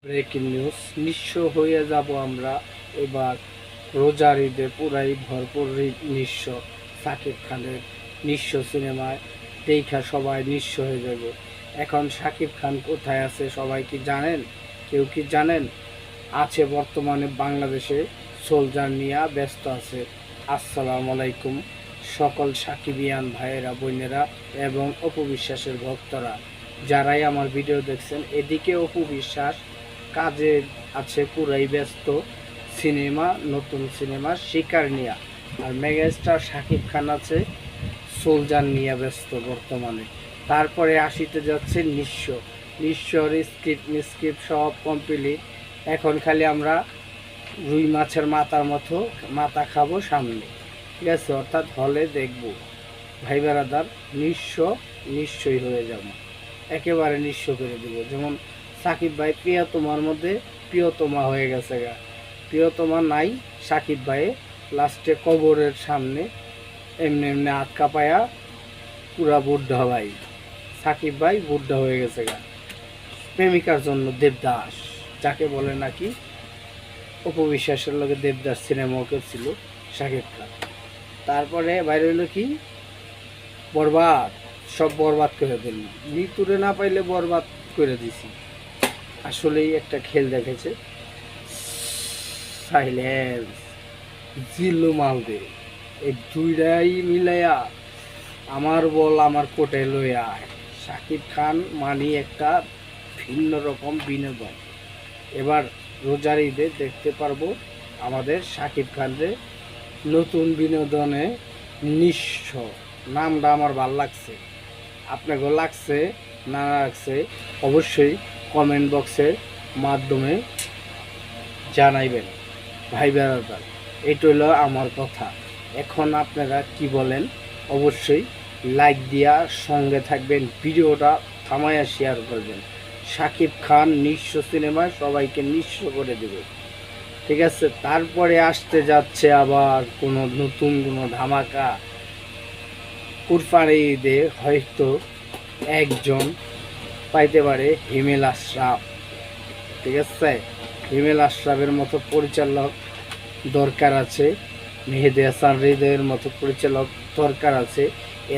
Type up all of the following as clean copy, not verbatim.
Breaking news, নিঃস্ব হয়ে যাব আমরা এবার। রোজার ঈদে পুরাই ভরপুর নিঃস্ব। সাকিব খানের নিঃস্ব সিনেমায় দেখা সবাই নিঃস্ব হয়ে যাব। এখন সাকিব খান কোথায় আছে সবাই কি জানেন? কেউ কি জানেন? আছে বর্তমানে বাংলাদেশে সোলজার নিয়ে ব্যস্ত আছে। আসসালামু আলাইকুম সকল সাকিবিয়ান ভাইয়েরা, বোনেরা এবং অপু বিশ্বাসের ভক্তরা, যারাই আমার ভিডিও দেখছেন। এদিকে অপু বিশ্বাস কাজে আছে, পুরাই ব্যস্ত সিনেমা, নতুন সিনেমা শিকার নিয়া। আর মেগাস্টার শাকিব খান আছে সোলজার নিয়ে ব্যস্ত বর্তমানে। তারপরে আসিতে যাচ্ছে নিঃস্ব। নিঃস্বর স্ক্রিপ্ট মিস্ক্রিপ্ট সব কমপ্লিট। এখন খালি আমরা রুই মাছের মাথার মতো মাথা খাবো সামনে, ঠিক আছে? অর্থাৎ হলে দেখব। ভাই বেড়াদার, নিশ্চয়ই হয়ে যাব, একেবারে নিঃস্ব করে দেব। যেমন সাকিব ভাই প্রিয়তমার মধ্যে প্রিয়তমা হয়ে গেছে গা, প্রিয়তমা নাই সাকিব ভাই। লাস্টে কবরের সামনে এমনি এমনি হাত কাঁপায়া পুরা বুদ্ধা ভাই, সাকিব ভাই বুদ্ধা হয়ে গেছে গা। প্রেমিকার জন্য দেবদাস, যাকে বলে নাকি অপু বিশ্বাসের লোকে দেবদাস সিনেমাও ছিল শাকিব খান। তারপরে বাইরে হইলো কি বরবাদ, সব বরবাদ করে দিল। মৃত্যুরে না পাইলে বরবাদ করে দিছি। আসলেই একটা খেল দেখেছে সাইলেন্স, জিল্লু মালদে, এই দুইটাই মিলাইয়া আমার বল আমার কোটে লই আয়। শাকিব খান মানি একটা ভিন্ন রকম বিনোদন। এবার রোজার ঈদে দেখতে পারবো আমাদের শাকিব খানরে নতুন বিনোদনে। নিঃস্ব নামটা আমার ভাল লাগছে, আপনাকেও লাগছে না লাগছে অবশ্যই কমেন্ট বক্সের মাধ্যমে জানাইবেন। ভাই বেড়াদার, এটা হলো আমার কথা। এখন আপনারা কি বলেন অবশ্যই লাইক দিয়া সঙ্গে থাকবেন, ভিডিওটা থামাইয়া শেয়ার করবেন। শাকিব খান নিঃস্ব সিনেমায় সবাইকে নিঃস্ব করে দেবে, ঠিক আছে? তারপরে আসতে যাচ্ছে আবার কোনো নতুন কোনো ধামাকা। কুরবানি ঈদে হয়তো একজন পাইতে পারে হিমেল আশরাফ, ঠিক আছে? হিমেল আশরাফের মতো পরিচালক দরকার আছে, মেহেদী হাসান হৃদয়ের মতো পরিচালক দরকার আছে।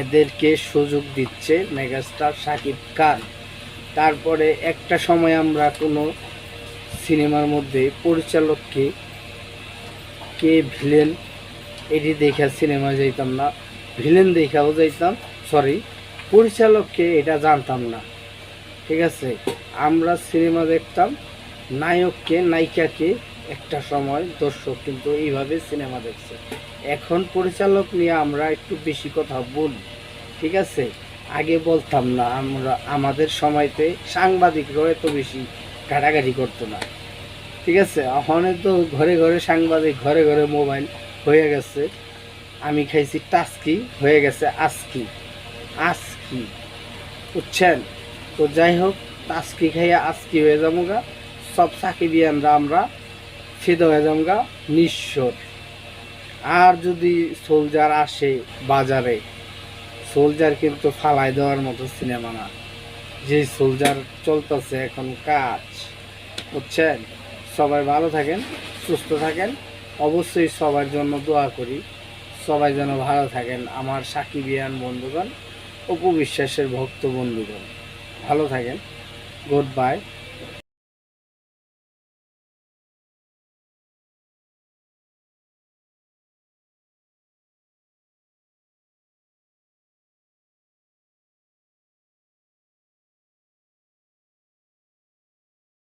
এদেরকে সুযোগ দিচ্ছে মেগাস্টার শাকিব খান। তারপরে একটা সময় আমরা কোনো সিনেমার মধ্যে পরিচালককে কে ভিলেন এটি দেখা সিনেমা যাইতাম না, ভিলেন দেখাও যাইতাম, সরি পরিচালককে এটা জানতাম না, ঠিক আছে? আমরা সিনেমা দেখতাম নায়ককে নায়িকাকে, একটা সময় দর্শক কিন্তু এইভাবে সিনেমা দেখছে। এখন পরিচালক নিয়ে আমরা একটু বেশি কথা বলি, ঠিক আছে? আগে বলতাম না আমরা, আমাদের সময়তে সাংবাদিকরাও এত বেশি ঘাটাঘাটি করতো না, ঠিক আছে? এখন তো ঘরে ঘরে সাংবাদিক, ঘরে ঘরে মোবাইল হয়ে গেছে। আমি খাইছি টাস্কি, হয়ে গেছে আজকি আজকি, বুঝছেন? তো যাই হোক, টাস্কি খাইয়া আজকি হয়ে যাবো গা। সব সাকিবিয়ানরা আমরা ফিদা হয়ে যাবো গা নিঃস্বর। আর যদি সোলজার আসে বাজারে, সোলজার কিন্তু ফালাই দেওয়ার মতো সিনেমা না, যে সোলজার চলতেছে এখন কাজ, বুঝছেন? সবাই ভালো থাকেন, সুস্থ থাকেন, অবশ্যই সবার জন্য দোয়া করি, সবাই যেন ভালো থাকেন। আমার সাকিবিয়ান বন্ধুগণ, অপু বিশ্বাসের ভক্ত বন্ধুগণ, ভালো থাকেন। Good bye.